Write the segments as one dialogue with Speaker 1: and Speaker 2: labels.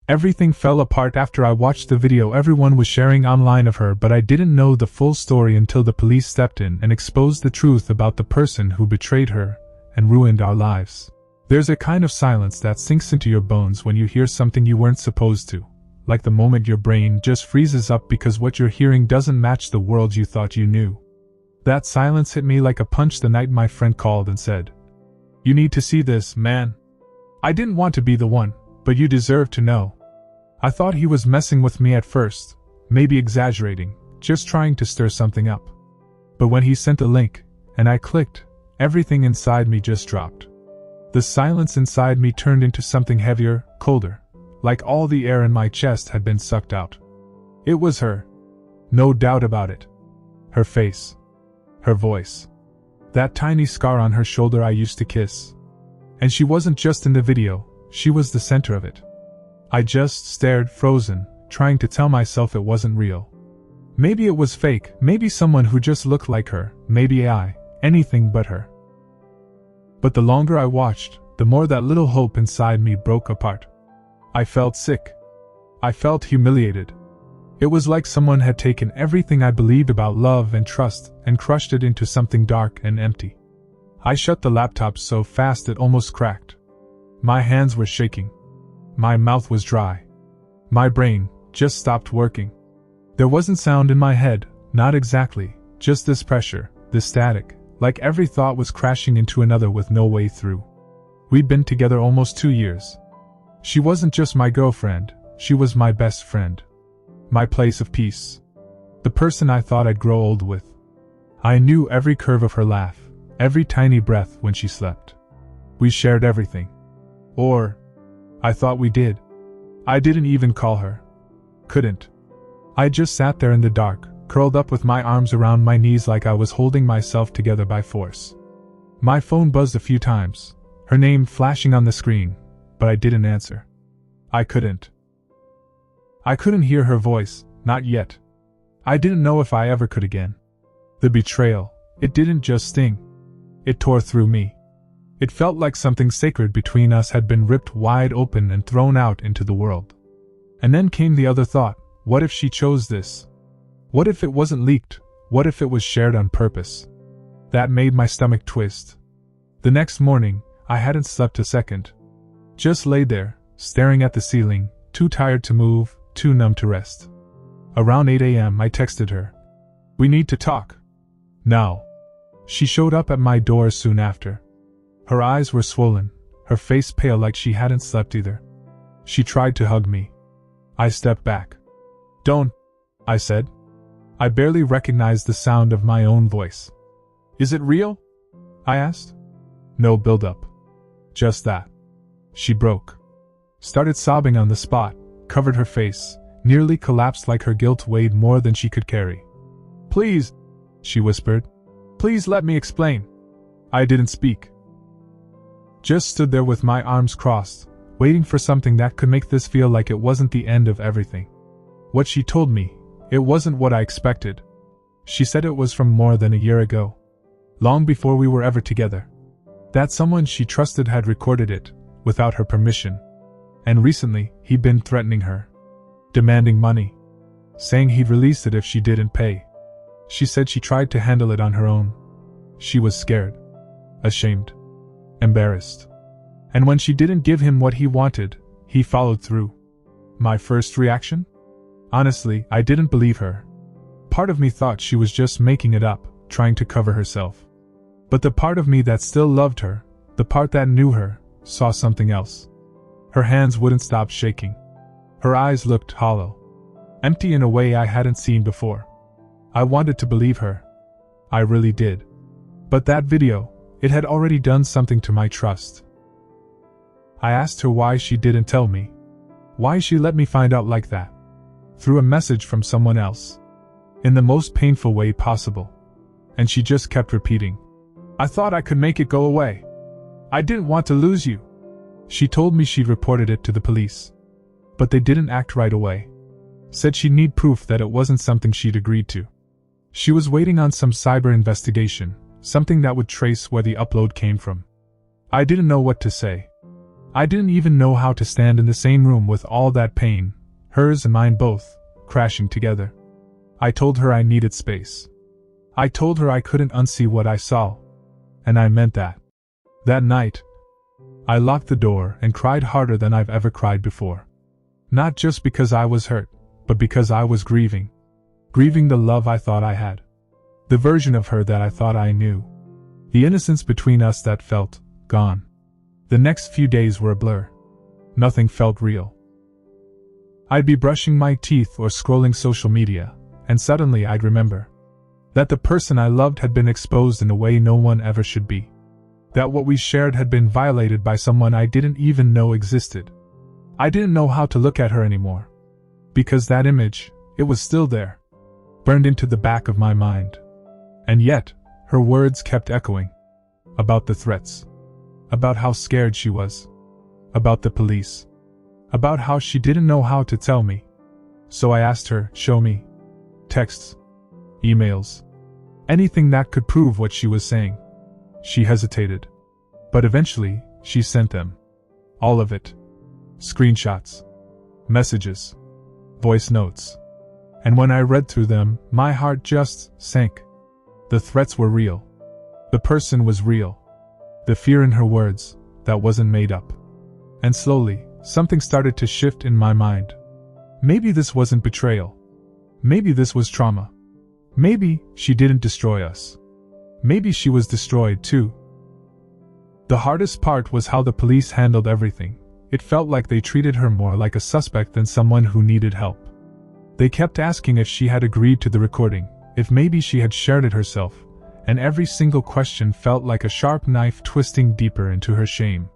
Speaker 1: Everything fell apart after I watched the video everyone was sharing online of her, but I didn't know the full story until the police stepped in and exposed the truth about the person who betrayed her and ruined our lives. There's a kind of silence that sinks into your bones when you hear something you weren't supposed to, like the moment your brain just freezes up because what you're hearing doesn't match the world you thought you knew. That silence hit me like a punch the night my friend called and said, "You need to see this, man." I didn't want to be the one, but you deserve to know. I thought he was messing with me at first, maybe exaggerating, just trying to stir something up. But when he sent the link, and I clicked, everything inside me just dropped. The silence inside me turned into something heavier, colder, like all the air in my chest had been sucked out. It was her. No doubt about it. Her face. Her voice. That tiny scar on her shoulder I used to kiss. And she wasn't just in the video, she was the center of it. I just stared, frozen, trying to tell myself it wasn't real. Maybe it was fake, maybe someone who just looked like her, maybe AI, anything but her. But the longer I watched, the more that little hope inside me broke apart. I felt sick. I felt humiliated. It was like someone had taken everything I believed about love and trust and crushed it into something dark and empty. I shut the laptop so fast it almost cracked. My hands were shaking. My mouth was dry. My brain just stopped working. There wasn't sound in my head, not exactly, just this pressure, this static, like every thought was crashing into another with no way through. We'd been together almost 2 years. She wasn't just my girlfriend, she was my best friend. My place of peace. The person I thought I'd grow old with. I knew every curve of her laugh, every tiny breath when she slept. We shared everything. Or, I thought we did. I didn't even call her. Couldn't. I just sat there in the dark, curled up with my arms around my knees like I was holding myself together by force. My phone buzzed a few times, her name flashing on the screen, but I didn't answer. I couldn't. I couldn't hear her voice, not yet. I didn't know if I ever could again. The betrayal, it didn't just sting. It tore through me. It felt like something sacred between us had been ripped wide open and thrown out into the world. And then came the other thought, what if she chose this? What if it wasn't leaked? What if it was shared on purpose? That made my stomach twist. The next morning, I hadn't slept a second. Just lay there, staring at the ceiling, too tired to move, too numb to rest. Around 8 a.m. I texted her. "We need to talk. Now." She showed up at my door soon after. Her eyes were swollen, her face pale like she hadn't slept either. She tried to hug me. I stepped back. "Don't," I said. I barely recognized the sound of my own voice. "Is it real?" I asked. No build-up. Just that. She broke. Started sobbing on the spot, covered her face, nearly collapsed like her guilt weighed more than she could carry. "Please," she whispered. "Please let me explain." I didn't speak. Just stood there with my arms crossed, waiting for something that could make this feel like it wasn't the end of everything. What she told me, it wasn't what I expected. She said it was from more than a year ago. Long before we were ever together. That someone she trusted had recorded it, without her permission. And recently, he'd been threatening her. Demanding money. Saying he'd release it if she didn't pay. She said she tried to handle it on her own. She was scared. Ashamed. Embarrassed. And when she didn't give him what he wanted, he followed through. My first reaction? Honestly, I didn't believe her. Part of me thought she was just making it up, trying to cover herself. But the part of me that still loved her, the part that knew her, saw something else. Her hands wouldn't stop shaking. Her eyes looked hollow. Empty in a way I hadn't seen before. I wanted to believe her. I really did. But that video, it had already done something to my trust. I asked her why she didn't tell me. Why she let me find out like that. Through a message from someone else. In the most painful way possible. And she just kept repeating. "I thought I could make it go away. I didn't want to lose you." She told me she'd reported it to the police. But they didn't act right away. Said she'd need proof that it wasn't something she'd agreed to. She was waiting on some cyber investigation, something that would trace where the upload came from. I didn't know what to say. I didn't even know how to stand in the same room with all that pain, hers and mine both, crashing together. I told her I needed space. I told her I couldn't unsee what I saw. And I meant that. That night, I locked the door and cried harder than I've ever cried before. Not just because I was hurt, but because I was grieving. Grieving the love I thought I had. The version of her that I thought I knew. The innocence between us that felt gone. The next few days were a blur. Nothing felt real. I'd be brushing my teeth or scrolling social media, and suddenly I'd remember that the person I loved had been exposed in a way no one ever should be. That what we shared had been violated by someone I didn't even know existed. I didn't know how to look at her anymore. Because that image, it was still there. Burned into the back of my mind. And yet, her words kept echoing. About the threats. About how scared she was. About the police. About how she didn't know how to tell me. So I asked her, show me. Texts. Emails. Anything that could prove what she was saying. She hesitated. But eventually, she sent them. All of it. Screenshots. Messages. Voice notes. And when I read through them, my heart just sank. The threats were real. The person was real. The fear in her words, that wasn't made up. And slowly, something started to shift in my mind. Maybe this wasn't betrayal. Maybe this was trauma. Maybe she didn't destroy us. Maybe she was destroyed too. The hardest part was how the police handled everything. It felt like they treated her more like a suspect than someone who needed help. They kept asking if she had agreed to the recording, if maybe she had shared it herself, and every single question felt like a sharp knife twisting deeper into her shame.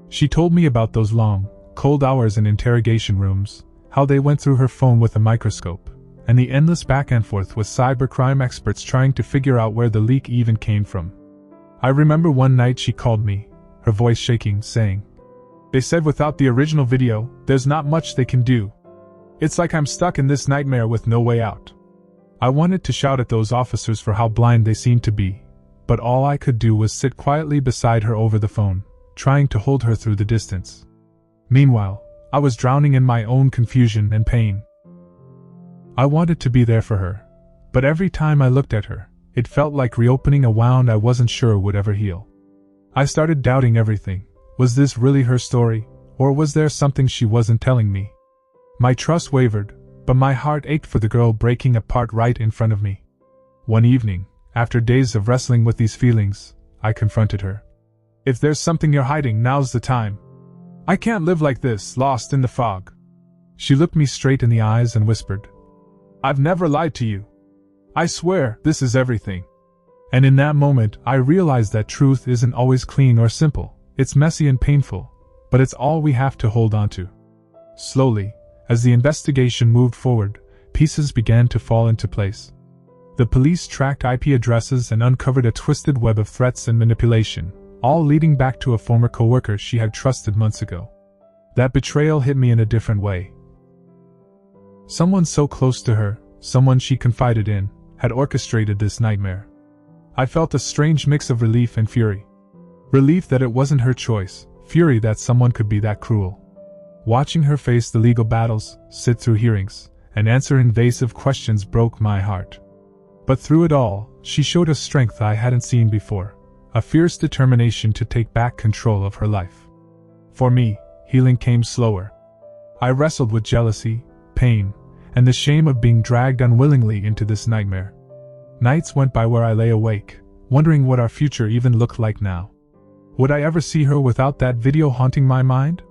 Speaker 1: She told me about those long, cold hours in interrogation rooms, how they went through her phone with a microscope, and the endless back and forth with cybercrime experts trying to figure out where the leak even came from. I remember one night she called me, her voice shaking, saying, "They said without the original video, there's not much they can do. It's like I'm stuck in this nightmare with no way out." I wanted to shout at those officers for how blind they seemed to be, but all I could do was sit quietly beside her over the phone, trying to hold her through the distance. Meanwhile, I was drowning in my own confusion and pain. I wanted to be there for her, but every time I looked at her, it felt like reopening a wound I wasn't sure would ever heal. I started doubting everything. Was this really her story, or was there something she wasn't telling me? My trust wavered, but my heart ached for the girl breaking apart right in front of me. One evening, after days of wrestling with these feelings, I confronted her. "If there's something you're hiding, now's the time. I can't live like this, lost in the fog." She looked me straight in the eyes and whispered, "I've never lied to you. I swear, this is everything." And in that moment, I realized that truth isn't always clean or simple. It's messy and painful, but it's all we have to hold on to. Slowly, as the investigation moved forward, pieces began to fall into place. The police tracked IP addresses and uncovered a twisted web of threats and manipulation, all leading back to a former coworker she had trusted months ago. That betrayal hit me in a different way. Someone so close to her, someone she confided in, had orchestrated this nightmare. I felt a strange mix of relief and fury. Relief that it wasn't her choice, fury that someone could be that cruel. Watching her face the legal battles, sit through hearings, and answer invasive questions broke my heart. But through it all, she showed a strength I hadn't seen before, a fierce determination to take back control of her life. For me, healing came slower. I wrestled with jealousy, pain, and the shame of being dragged unwillingly into this nightmare. Nights went by where I lay awake, wondering what our future even looked like now. Would I ever see her without that video haunting my mind?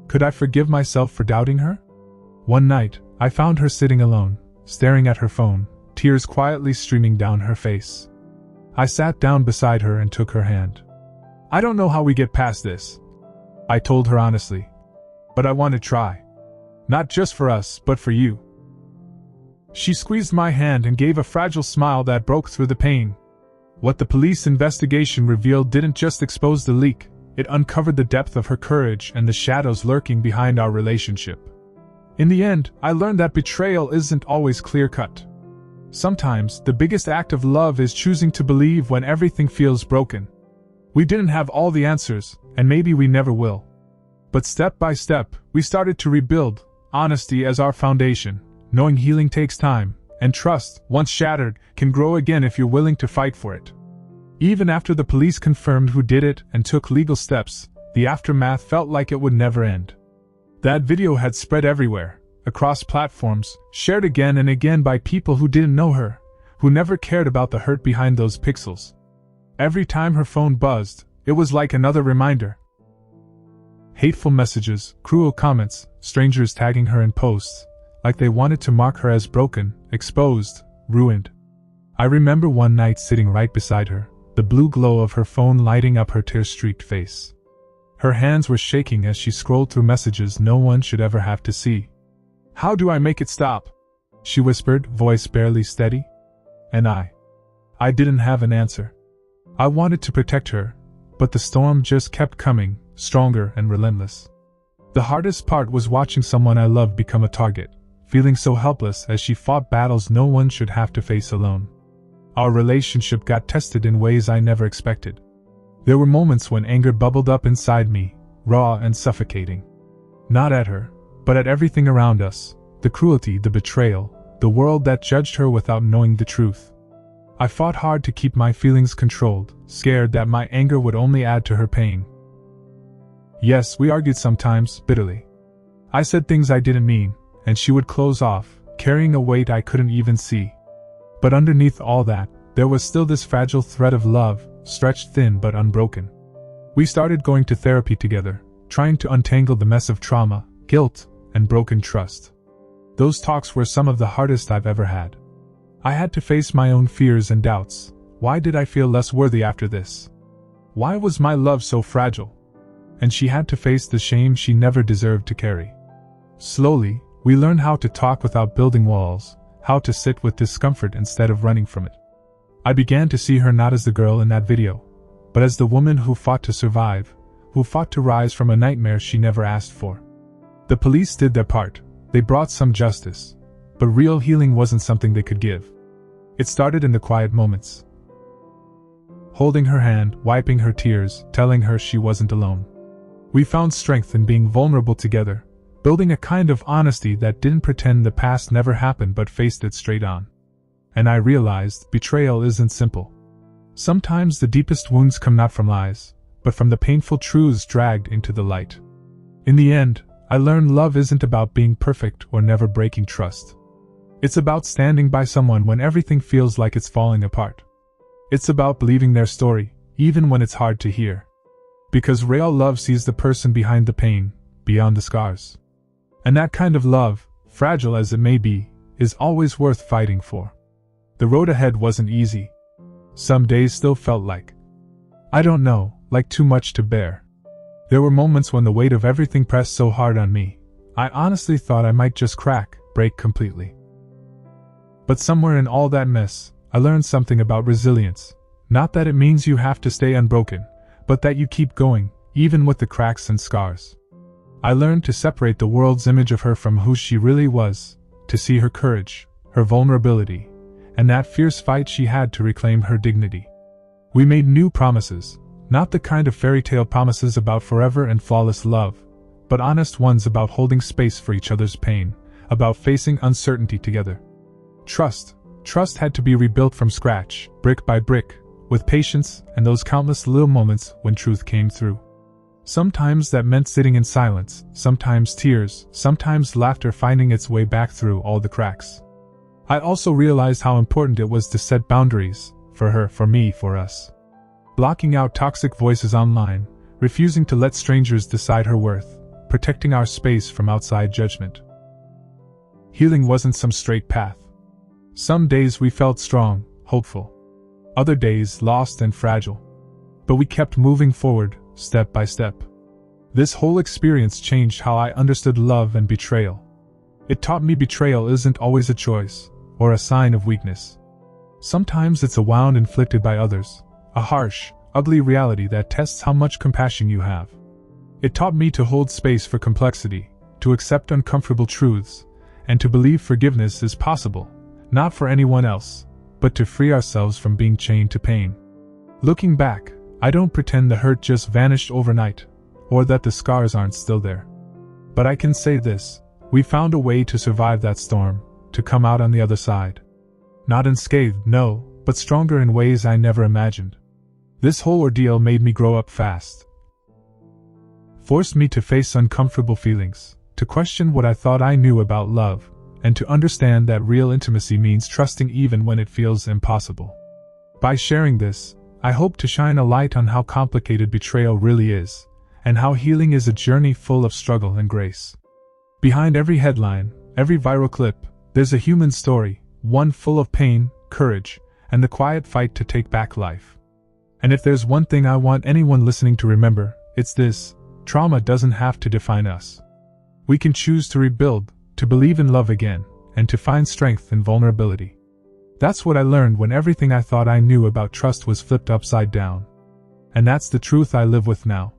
Speaker 1: Could I forgive myself for doubting her? One night, I found her sitting alone, staring at her phone, tears quietly streaming down her face. I sat down beside her and took her hand. "I don't know how we get past this," I told her honestly. "But I want to try. Not just for us, but for you." She squeezed my hand and gave a fragile smile that broke through the pain. What the police investigation revealed didn't just expose the leak, it uncovered the depth of her courage and the shadows lurking behind our relationship. In the end, I learned that betrayal isn't always clear-cut. Sometimes, the biggest act of love is choosing to believe when everything feels broken. We didn't have all the answers, and maybe we never will. But step by step, we started to rebuild, honesty as our foundation, knowing healing takes time, and trust, once shattered, can grow again if you're willing to fight for it. Even after the police confirmed who did it and took legal steps, the aftermath felt like it would never end. That video had spread everywhere, across platforms, shared again and again by people who didn't know her, who never cared about the hurt behind those pixels. Every time her phone buzzed, it was like another reminder. Hateful messages, cruel comments, strangers tagging her in posts, like they wanted to mark her as broken, exposed, ruined. I remember one night sitting right beside her, the blue glow of her phone lighting up her tear-streaked face. Her hands were shaking as she scrolled through messages no one should ever have to see. "How do I make it stop?" she whispered, voice barely steady. And I didn't have an answer. I wanted to protect her, but the storm just kept coming, stronger and relentless. The hardest part was watching someone I loved become a target, feeling so helpless as she fought battles no one should have to face alone. Our relationship got tested in ways I never expected. There were moments when anger bubbled up inside me, raw and suffocating. Not at her, but at everything around us, the cruelty, the betrayal, the world that judged her without knowing the truth. I fought hard to keep my feelings controlled, scared that my anger would only add to her pain. Yes, we argued sometimes, bitterly. I said things I didn't mean, and she would close off, carrying a weight I couldn't even see. But underneath all that, there was still this fragile thread of love, stretched thin but unbroken. We started going to therapy together, trying to untangle the mess of trauma, guilt, and broken trust. Those talks were some of the hardest I've ever had. I had to face my own fears and doubts. Why did I feel less worthy after this? Why was my love so fragile? And she had to face the shame she never deserved to carry. Slowly, we learned how to talk without building walls, how to sit with discomfort instead of running from it. I began to see her not as the girl in that video, but as the woman who fought to survive, who fought to rise from a nightmare she never asked for. The police did their part. They brought some justice, but real healing wasn't something they could give. It started in the quiet moments. Holding her hand, wiping her tears, telling her she wasn't alone. We found strength in being vulnerable together, building a kind of honesty that didn't pretend the past never happened but faced it straight on. And I realized betrayal isn't simple. Sometimes the deepest wounds come not from lies, but from the painful truths dragged into the light. In the end, I learned love isn't about being perfect or never breaking trust. It's about standing by someone when everything feels like it's falling apart. It's about believing their story, even when it's hard to hear. Because real love sees the person behind the pain, beyond the scars. And that kind of love, fragile as it may be, is always worth fighting for. The road ahead wasn't easy. Some days still felt like, I don't know, like too much to bear. There were moments when the weight of everything pressed so hard on me, I honestly thought I might just break completely. But somewhere in all that mess, I learned something about resilience. Not that it means you have to stay unbroken, but that you keep going, even with the cracks and scars. I learned to separate the world's image of her from who she really was, to see her courage, her vulnerability, and that fierce fight she had to reclaim her dignity. We made new promises, not the kind of fairy tale promises about forever and flawless love, but honest ones about holding space for each other's pain, about facing uncertainty together. Trust had to be rebuilt from scratch, brick by brick, with patience and those countless little moments when truth came through. Sometimes that meant sitting in silence, sometimes tears, sometimes laughter finding its way back through all the cracks. I also realized how important it was to set boundaries, for her, for me, for us. Blocking out toxic voices online, refusing to let strangers decide her worth, protecting our space from outside judgment. Healing wasn't some straight path. Some days we felt strong, hopeful. Other days lost and fragile. But we kept moving forward, step by step. This whole experience changed how I understood love and betrayal. It taught me betrayal isn't always a choice, or a sign of weakness. Sometimes it's a wound inflicted by others, a harsh, ugly reality that tests how much compassion you have. It taught me to hold space for complexity, to accept uncomfortable truths, and to believe forgiveness is possible, not for anyone else, but to free ourselves from being chained to pain. Looking back, I don't pretend the hurt just vanished overnight. or that the scars aren't still there. But I can say this, we found a way to survive that storm, to come out on the other side. Not unscathed, no, but stronger in ways I never imagined. This whole ordeal made me grow up fast. Forced me to face uncomfortable feelings, to question what I thought I knew about love, and to understand that real intimacy means trusting even when it feels impossible. By sharing this, I hope to shine a light on how complicated betrayal really is, and how healing is a journey full of struggle and grace. Behind every headline, every viral clip, there's a human story, one full of pain, courage, and the quiet fight to take back life. And if there's one thing I want anyone listening to remember, it's this: trauma doesn't have to define us. We can choose to rebuild, to believe in love again, and to find strength in vulnerability. That's what I learned when everything I thought I knew about trust was flipped upside down. And that's the truth I live with now.